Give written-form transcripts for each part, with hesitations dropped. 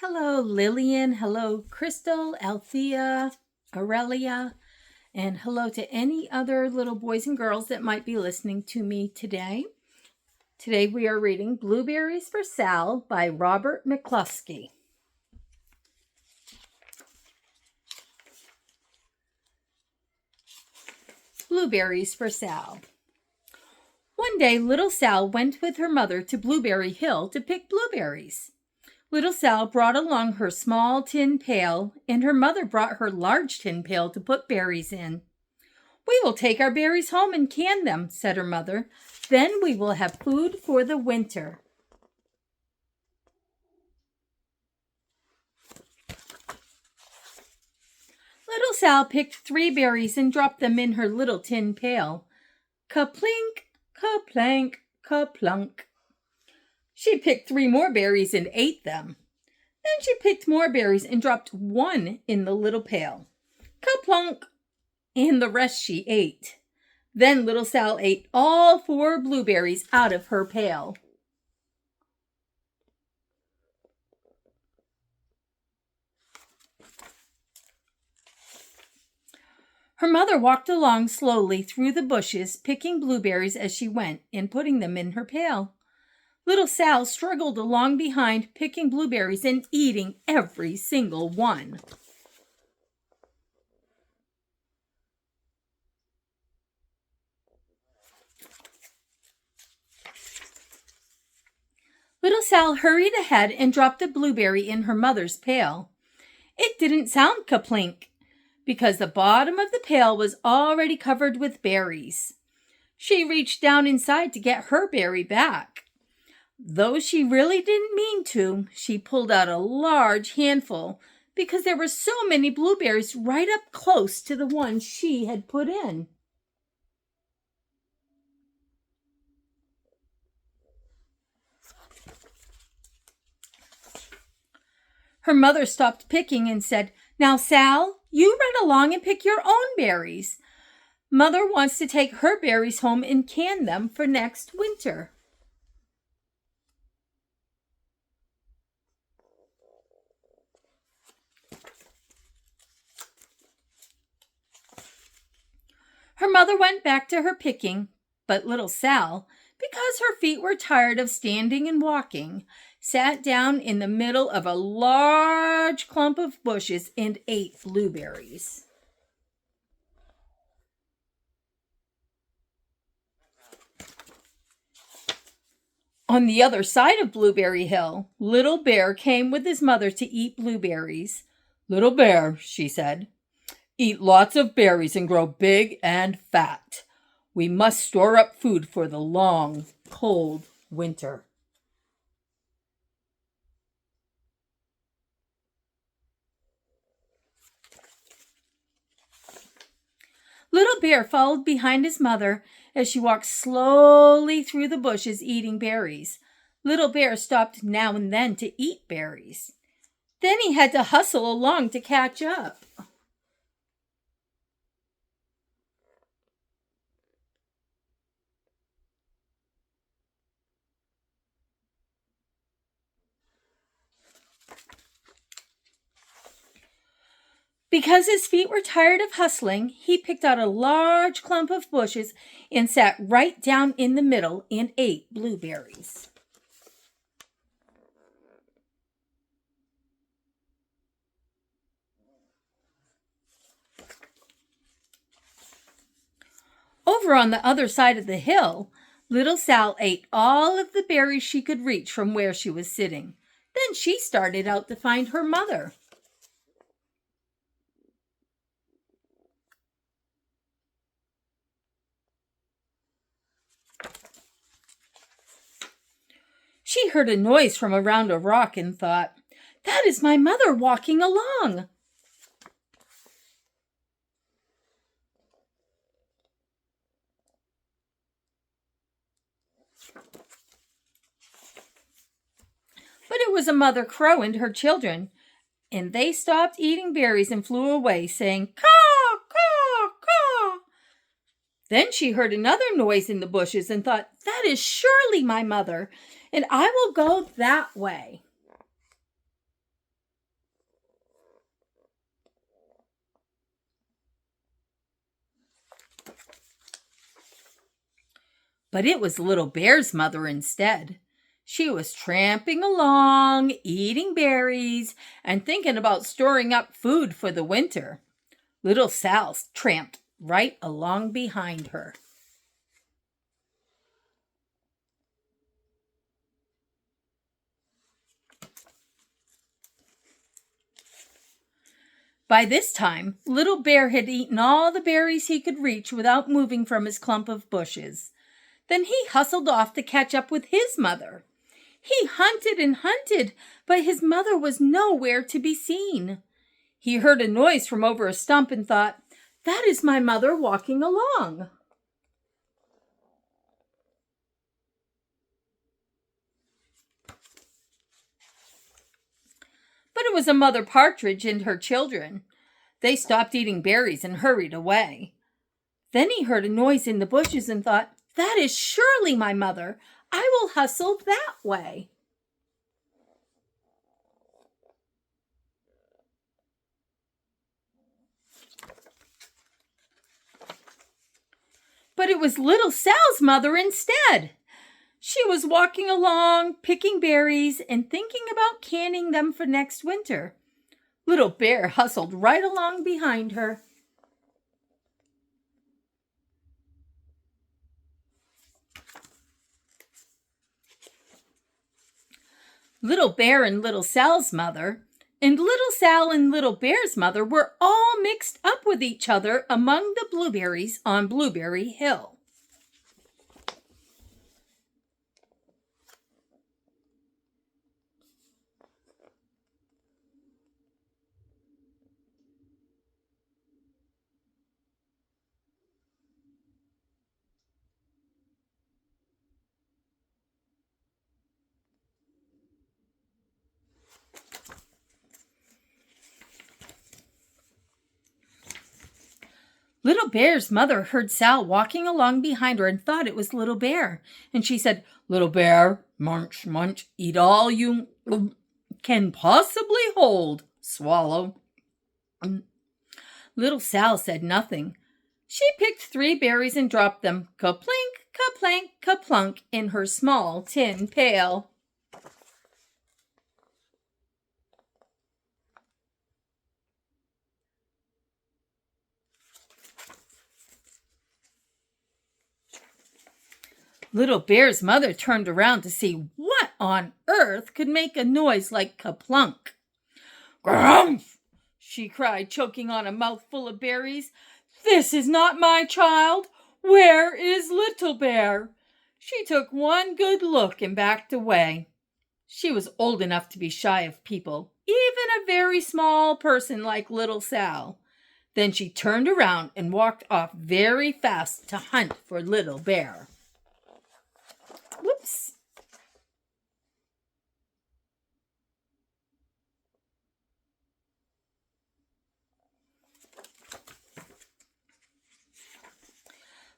Hello, Lillian. Hello, Crystal, Althea, Aurelia, and hello to any other little boys and girls that might be listening to me today. Today we are reading Blueberries for Sal by Robert McCloskey. Blueberries for Sal. One day, little Sal went with her mother to Blueberry Hill to pick blueberries. Little Sal brought along her small tin pail, and her mother brought her large tin pail to put berries in. "We will take our berries home and can them," said her mother. "Then we will have food for the winter." Little Sal picked 3 berries and dropped them in her little tin pail. Ka-plink, ka-plank, ka-plunk. She picked 3 more berries and ate them. Then she picked more berries and dropped 1 in the little pail. Ka-plunk! And the rest she ate. Then little Sal ate all 4 blueberries out of her pail. Her mother walked along slowly through the bushes, picking blueberries as she went and putting them in her pail. Little Sal struggled along behind, picking blueberries and eating every single one. Little Sal hurried ahead and dropped a blueberry in her mother's pail. It didn't sound ka-plink, because the bottom of the pail was already covered with berries. She reached down inside to get her berry back. Though she really didn't mean to, she pulled out a large handful because there were so many blueberries right up close to the one she had put in. Her mother stopped picking and said, "Now, Sal, you run along and pick your own berries. Mother wants to take her berries home and can them for next winter." Her mother went back to her picking, but little Sal, because her feet were tired of standing and walking, sat down in the middle of a large clump of bushes and ate blueberries. On the other side of Blueberry Hill, Little Bear came with his mother to eat blueberries. "Little Bear," she said, "eat lots of berries and grow big and fat. We must store up food for the long, cold winter." Little Bear followed behind his mother as she walked slowly through the bushes eating berries. Little Bear stopped now and then to eat berries. Then he had to hustle along to catch up. Because his feet were tired of hustling, he picked out a large clump of bushes and sat right down in the middle and ate blueberries. Over on the other side of the hill, little Sal ate all of the berries she could reach from where she was sitting. Then she started out to find her mother. She heard a noise from around a rock and thought, "That is my mother walking along." But it was a mother crow and her children, and they stopped eating berries and flew away, saying, "Caw, caw, caw." Then she heard another noise in the bushes and thought, "That is surely my mother, and I will go that way." But it was Little Bear's mother instead. She was tramping along, eating berries, and thinking about storing up food for the winter. Little Sal tramped right along behind her. By this time, Little Bear had eaten all the berries he could reach without moving from his clump of bushes. Then he hustled off to catch up with his mother. He hunted and hunted, but his mother was nowhere to be seen. He heard a noise from over a stump and thought, "That is my mother walking along." But it was a mother partridge and her children. They stopped eating berries and hurried away. Then he heard a noise in the bushes and thought, "That is surely my mother. I will hustle that way." But it was Little Sal's mother instead. She was walking along, picking berries and thinking about canning them for next winter. Little Bear hustled right along behind her. Little Bear and Little Sal's mother, and Little Sal and Little Bear's mother were all mixed up with each other among the blueberries on Blueberry Hill. Little Bear's mother heard Sal walking along behind her and thought it was Little Bear. And she said, "Little Bear, munch, munch, eat all you can possibly hold. Swallow." Little Sal said nothing. She picked 3 berries and dropped them, ka-plink, ka-plank, ka-plunk, in her small tin pail. Little Bear's mother turned around to see what on earth could make a noise like ka-plunk. "Grumph!" she cried, choking on a mouthful of berries. "This is not my child. Where is Little Bear?" She took one good look and backed away. She was old enough to be shy of people, even a very small person like Little Sal. Then she turned around and walked off very fast to hunt for Little Bear. Whoops.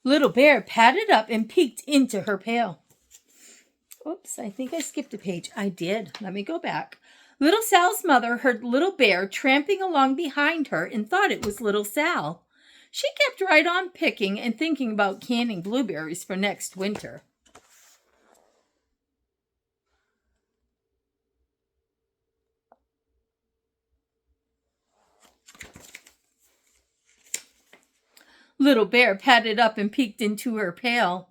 Little Bear padded up and peeked into her pail. Oops, I think I skipped a page. I did. Let me go back. Little Sal's mother heard Little Bear tramping along behind her and thought it was Little Sal. She kept right on picking and thinking about canning blueberries for next winter. Little Bear padded up and peeked into her pail.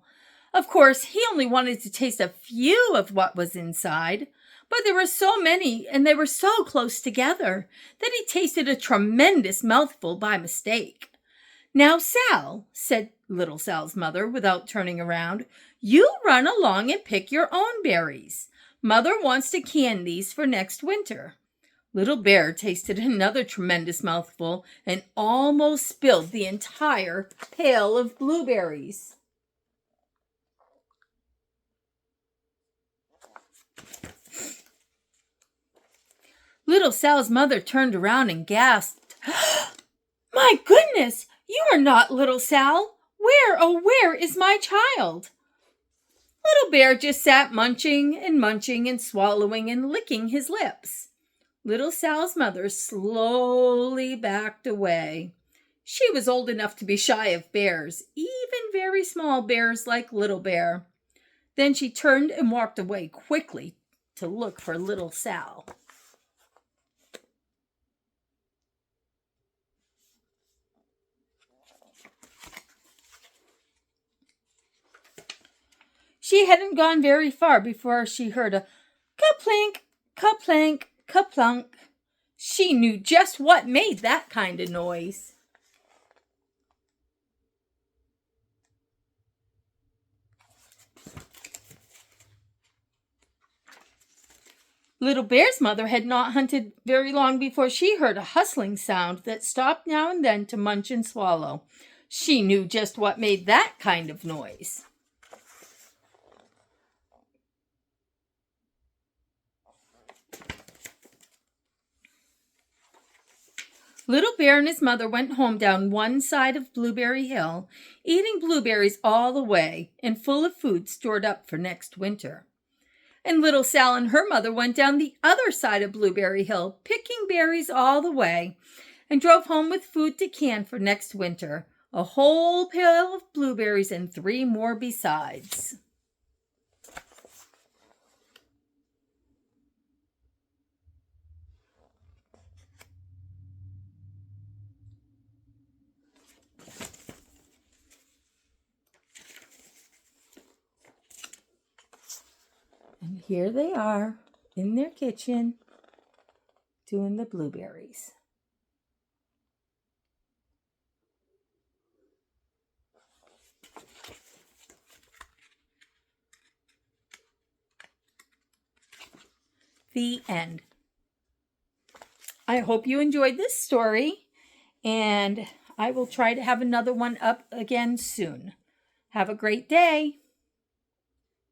Of course, he only wanted to taste a few of what was inside, but there were so many and they were so close together that he tasted a tremendous mouthful by mistake. "Now, Sal," said Little Sal's mother without turning around, "you run along and pick your own berries. Mother wants to can these for next winter." Little Bear tasted another tremendous mouthful and almost spilled the entire pail of blueberries. Little Sal's mother turned around and gasped, "My goodness, you are not Little Sal. Where, oh where is my child?" Little Bear just sat munching and swallowing and licking his lips. Little Sal's mother slowly backed away. She was old enough to be shy of bears, even very small bears like Little Bear. Then she turned and walked away quickly to look for little Sal. She hadn't gone very far before she heard a ka-plink, ka-plank, ka-plunk. She knew just what made that kind of noise. Little Bear's mother had not hunted very long before she heard a hustling sound that stopped now and then to munch and swallow. She knew just what made that kind of noise. Little Bear and his mother went home down one side of Blueberry Hill, eating blueberries all the way and full of food stored up for next winter. And little Sal and her mother went down the other side of Blueberry Hill, picking berries all the way, and drove home with food to can for next winter, a whole pail of blueberries and 3 more besides. And here they are in their kitchen doing the blueberries. The end. I hope you enjoyed this story, and I will try to have another one up again soon. Have a great day.